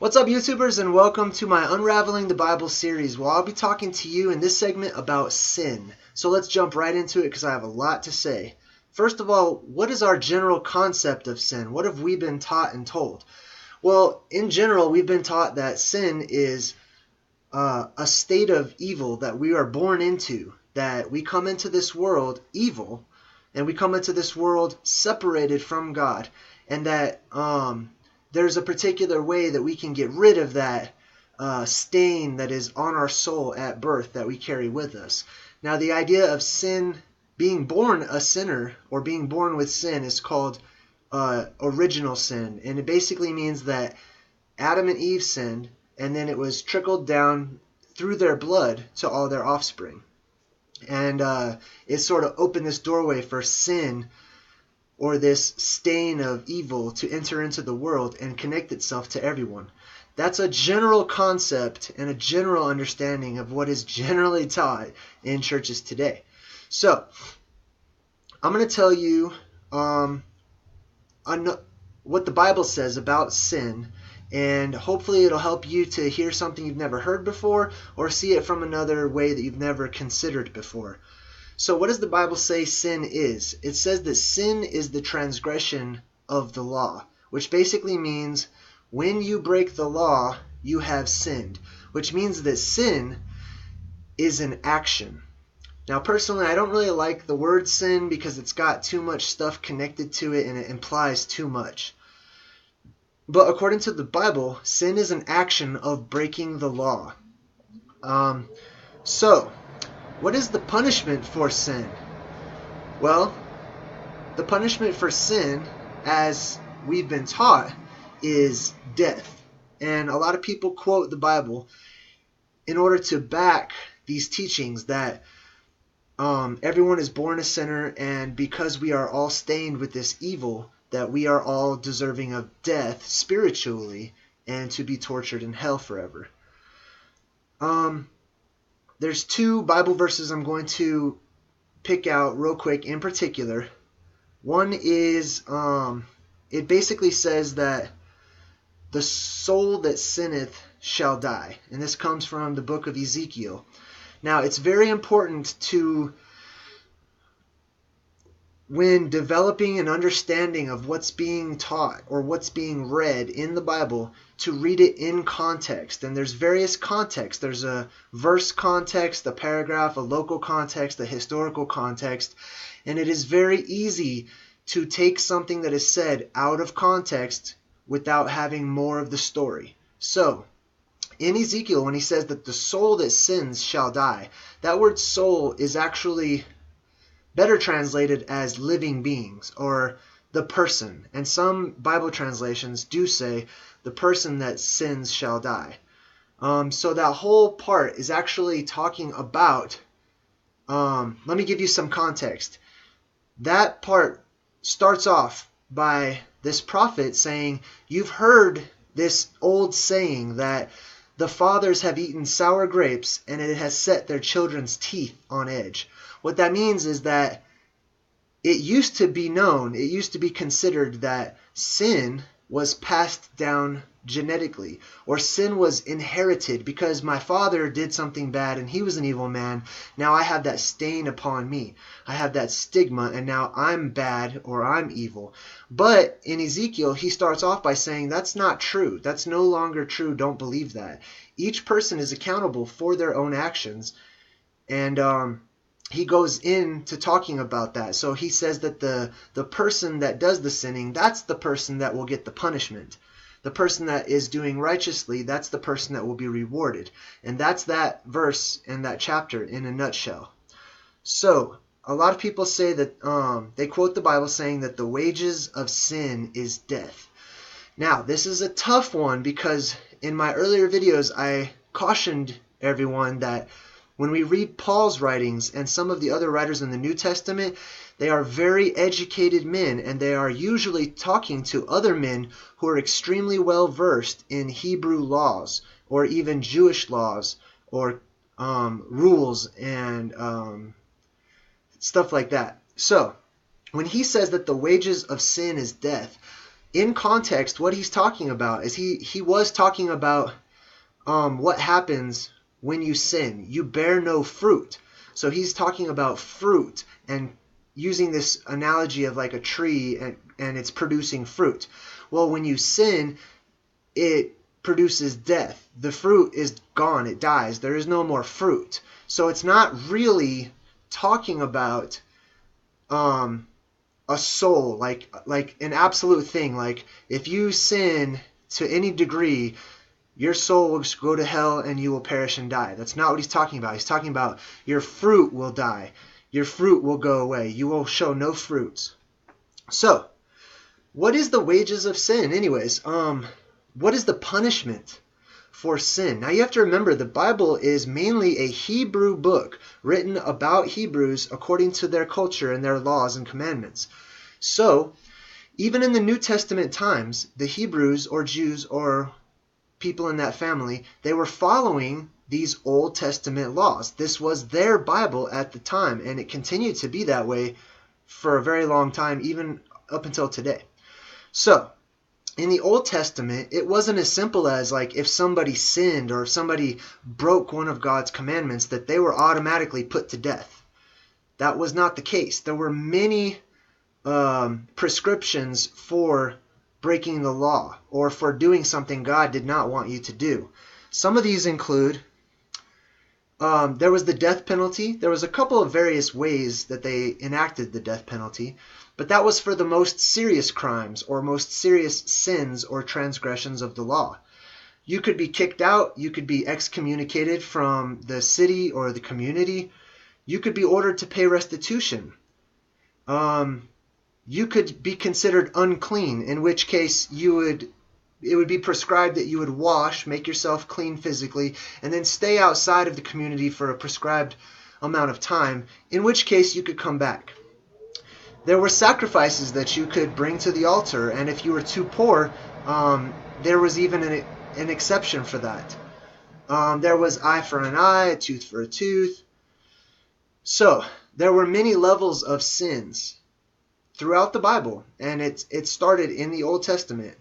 What's up, YouTubers, and welcome to my Unraveling the Bible series. Well, I'll be talking to you in this segment about sin. So let's jump right into it because I have a lot to say. First of all, what is our general concept of sin? What have we been taught and told? Well, in general, we've been taught that sin is a state of evil that we are born into, that we come into this world evil, and we come into this world separated from God, and that there's a particular way that we can get rid of that stain that is on our soul at birth that we carry with us. Now, the idea of sin, being born a sinner or being born with sin, is called original sin, and it basically means that Adam and Eve sinned, and then it was trickled down through their blood to all their offspring. And it sort of opened this doorway for sin, or this stain of evil, to enter into the world and connect itself to everyone. That's a general concept and a general understanding of what is generally taught in churches today. So, I'm going to tell you what the Bible says about sin, and hopefully it'll help you to hear something you've never heard before or see it from another way that you've never considered before. So what does the Bible say sin is? It says that sin is the transgression of the law, which basically means when you break the law, you have sinned, which means that sin is an action. Now, personally, I don't really like the word sin because it's got too much stuff connected to it and it implies too much. But according to the Bible, sin is an action of breaking the law. So, what is the punishment for sin? Well, the punishment for sin, as we've been taught, is death. And a lot of people quote the Bible in order to back these teachings that everyone is born a sinner, and because we are all stained with this evil, that we are all deserving of death spiritually and to be tortured in hell forever. There's two Bible verses I'm going to pick out real quick in particular. One is, it basically says that the soul that sinneth shall die. And this comes from the book of Ezekiel. Now, it's very important to, when developing an understanding of what's being taught or what's being read in the Bible, to read it in context. And there's various contexts. There's a verse context, a paragraph, a local context, a historical context. And it is very easy to take something that is said out of context without having more of the story. So, in Ezekiel, when he says that the soul that sins shall die, that word soul is actually better translated as living beings, or the person. And some Bible translations do say the person that sins shall die. So that whole part is actually talking about, let me give you some context. That part starts off by this prophet saying, you've heard this old saying that the fathers have eaten sour grapes and it has set their children's teeth on edge. What that means is that it used to be known, it used to be considered that sin was passed down genetically, or sin was inherited because my father did something bad and he was an evil man. Now I have that stain upon me. I have that stigma, and now I'm bad or I'm evil. But in Ezekiel, he starts off by saying that's not true. That's no longer true. Don't believe that. Each person is accountable for their own actions, and he goes into talking about that. So he says that the person that does the sinning, that's the person that will get the punishment. The person that is doing righteously, that's the person that will be rewarded. And that's that verse and that chapter in a nutshell. So, a lot of people say that, they quote the Bible saying that the wages of sin is death. Now, this is a tough one because in my earlier videos, I cautioned everyone that when we read Paul's writings and some of the other writers in the New Testament, they are very educated men, and they are usually talking to other men who are extremely well versed in Hebrew laws or even Jewish laws or rules and stuff like that. So, when he says that the wages of sin is death, in context, what he's talking about is he was talking about what happens when you sin. You bear no fruit. So he's talking about fruit and using this analogy of like a tree and it's producing fruit. Well, when you sin, it produces death. The fruit is gone. It dies. There is no more fruit. So it's not really talking about a soul, like an absolute thing. Like if you sin to any degree, your soul will go to hell and you will perish and die. That's not what he's talking about. He's talking about your fruit will die. Your fruit will go away. You will show no fruits. So, what is the wages of sin anyways? What is the punishment for sin? Now you have to remember the Bible is mainly a Hebrew book written about Hebrews according to their culture and their laws and commandments. So, even in the New Testament times, the Hebrews or Jews or people in that family, they were following these Old Testament laws. This was their Bible at the time, and it continued to be that way for a very long time, even up until today. So, in the Old Testament, it wasn't as simple as like if somebody sinned or if somebody broke one of God's commandments that they were automatically put to death. That was not the case. There were many prescriptions for breaking the law or for doing something God did not want you to do. Some of these include there was the death penalty. There was a couple of various ways that they enacted the death penalty, but that was for the most serious crimes or most serious sins or transgressions of the law. You could be kicked out. You could be excommunicated from the city or the community. You could be ordered to pay restitution. You could be considered unclean, in which case it would be prescribed that you would wash, make yourself clean physically, and then stay outside of the community for a prescribed amount of time, in which case you could come back. There were sacrifices that you could bring to the altar, and if you were too poor, there was even an exception for that. There was eye for an eye, a tooth for a tooth. So, there were many levels of sins throughout the Bible, and it started in the Old Testament.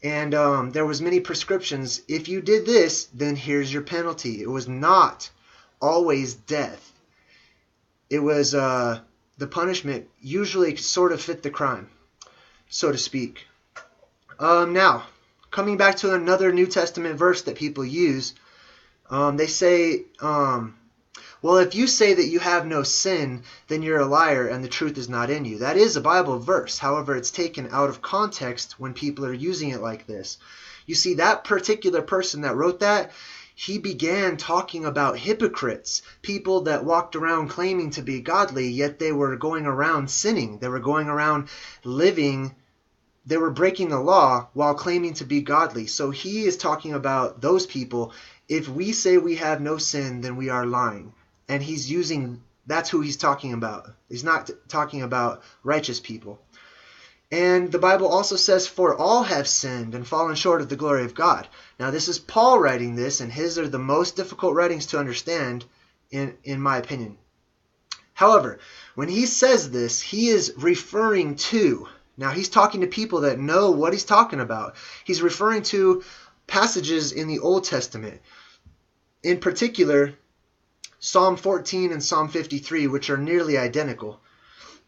And there was many prescriptions. If you did this, then here's your penalty. It was not always death. It was the punishment usually sort of fit the crime, so to speak. Now, coming back to another New Testament verse that people use, they say, well, if you say that you have no sin, then you're a liar and the truth is not in you. That is a Bible verse. However, it's taken out of context when people are using it like this. You see, that particular person that wrote that, he began talking about hypocrites, people that walked around claiming to be godly, yet they were going around sinning. They were going around living, they were breaking the law while claiming to be godly. So he is talking about those people. If we say we have no sin, then we are lying. And that's who he's talking about. He's not talking about righteous people. And the Bible also says, for all have sinned and fallen short of the glory of God. Now this is Paul writing this, and his are the most difficult writings to understand, in my opinion. However, when he says this, he is referring to, now he's talking to people that know what he's talking about. He's referring to passages in the Old Testament. In particular, Psalm 14 and Psalm 53, which are nearly identical.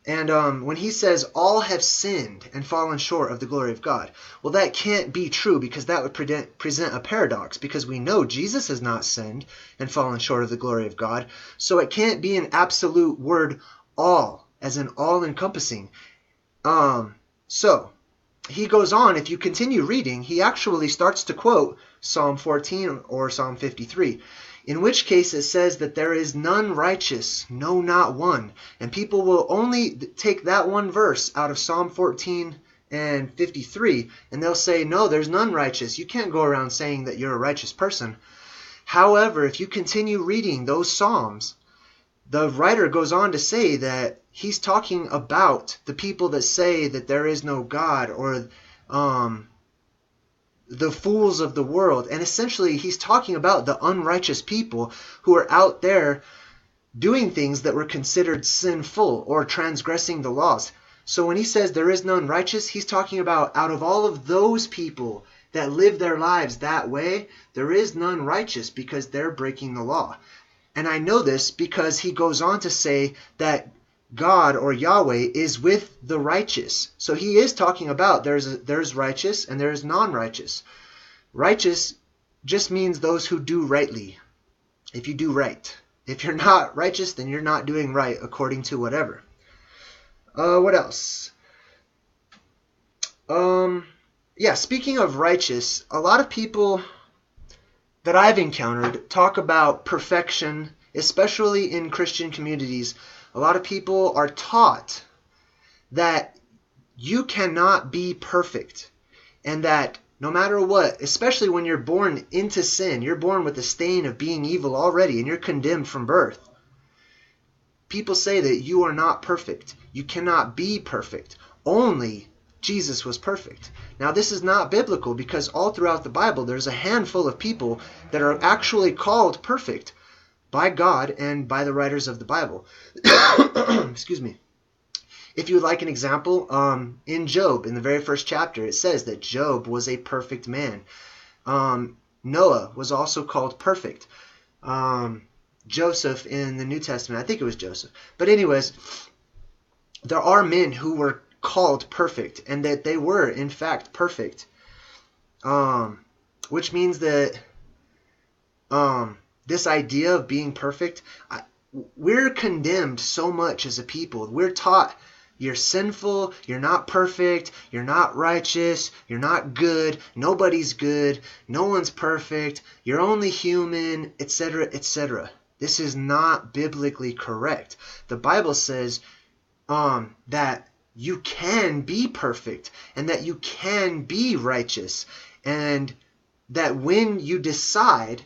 And when he says, all have sinned and fallen short of the glory of God, well, that can't be true, because that would present a paradox, because we know Jesus has not sinned and fallen short of the glory of God. So it can't be an absolute word all, as in all-encompassing. So he goes on, if you continue reading, he actually starts to quote Psalm 14 or Psalm 53. In which case it says that there is none righteous, no, not one. And people will only take that one verse out of Psalm 14 and 53, and they'll say, no, there's none righteous. You can't go around saying that you're a righteous person. However, if you continue reading those Psalms, the writer goes on to say that he's talking about the people that say that there is no God, or the fools of the world. And essentially he's talking about the unrighteous people who are out there doing things that were considered sinful or transgressing the laws. So when he says there is none righteous, he's talking about out of all of those people that live their lives that way, there is none righteous because they're breaking the law. And I know this because he goes on to say that God or Yahweh is with the righteous. So he is talking about there's righteous and there's non-righteous. Righteous just means those who do rightly. If you do right. If you're not righteous, then you're not doing right according to whatever. What else? Yeah, speaking of righteous, a lot of people that I've encountered talk about perfection, especially in Christian communities. A lot of people are taught that you cannot be perfect, and that no matter what, especially when you're born into sin, you're born with the stain of being evil already, and you're condemned from birth. People say that you are not perfect. You cannot be perfect. Only Jesus was perfect. Now, this is not biblical because all throughout the Bible, there's a handful of people that are actually called perfect by God and by the writers of the Bible. Excuse me. If you would like an example, in Job, in the very first chapter, it says that Job was a perfect man. Noah was also called perfect. Joseph in the New Testament, I think it was Joseph. But anyways, there are men who were called perfect, and that they were, in fact, perfect. Which means that this idea of being perfect, we're condemned so much as a people. We're taught you're sinful, you're not perfect, you're not righteous, you're not good, nobody's good, no one's perfect, you're only human, etc., etc. This is not biblically correct. The Bible says that you can be perfect and that you can be righteous, and that when you decide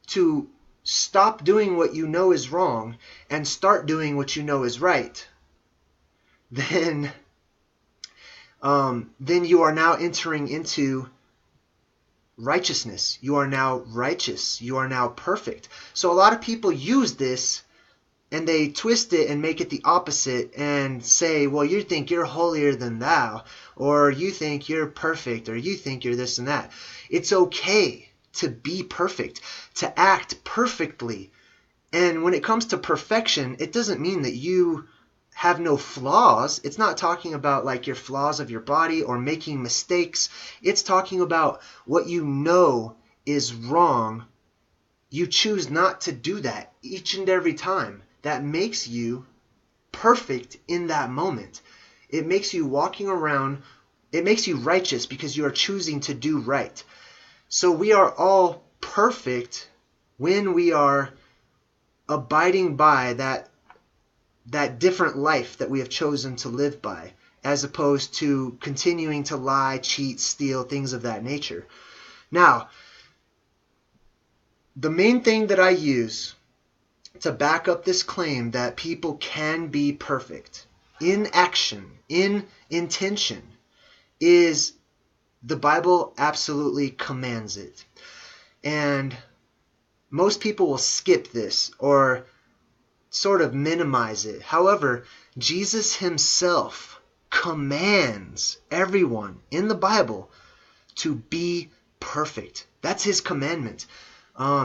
to stop doing what you know is wrong and start doing what you know is right, then you are now entering into righteousness. You are now righteous. You are now perfect. So a lot of people use this and they twist it and make it the opposite and say, well, you think you're holier than thou, or you think you're perfect, or you think you're this and that. It's okay to be perfect, to act perfectly. And when it comes to perfection, it doesn't mean that you have no flaws. It's not talking about like your flaws of your body or making mistakes. It's talking about what you know is wrong. You choose not to do that each and every time. That makes you perfect in that moment. It makes you walking around, it makes you righteous because you are choosing to do right. So we are all perfect when we are abiding by that different life that we have chosen to live by, as opposed to continuing to lie, cheat, steal, things of that nature. Now, the main thing that I use to back up this claim that people can be perfect in action, in intention, is the Bible absolutely commands it. And most people will skip this or sort of minimize it. However, Jesus himself commands everyone in the Bible to be perfect. That's his commandment.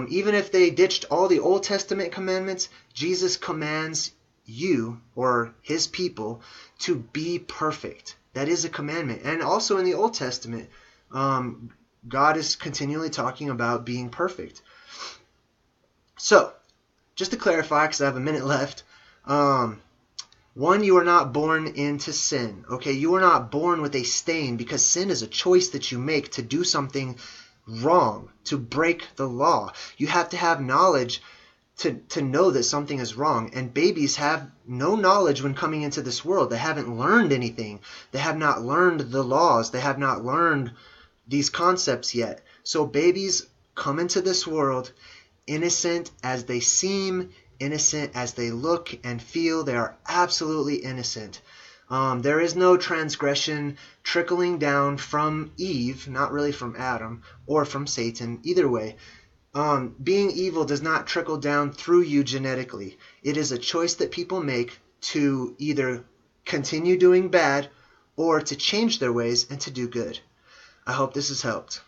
Even if they ditched all the Old Testament commandments, Jesus commands you or his people to be perfect. That is a commandment. And also in the Old Testament, God is continually talking about being perfect. So, just to clarify, because I have a minute left, one, you are not born into sin. Okay, you are not born with a stain, because sin is a choice that you make to do something wrong, to break the law. You have to have knowledge to know that something is wrong. And babies have no knowledge when coming into this world. They haven't learned anything. They have not learned the laws. They have not learned these concepts yet. So babies come into this world innocent as they seem, innocent as they look and feel. They are absolutely innocent. There is no transgression trickling down from Eve, not really from Adam, or from Satan, either way. Being evil does not trickle down through you genetically. It is a choice that people make to either continue doing bad, or to change their ways and to do good. I hope this has helped.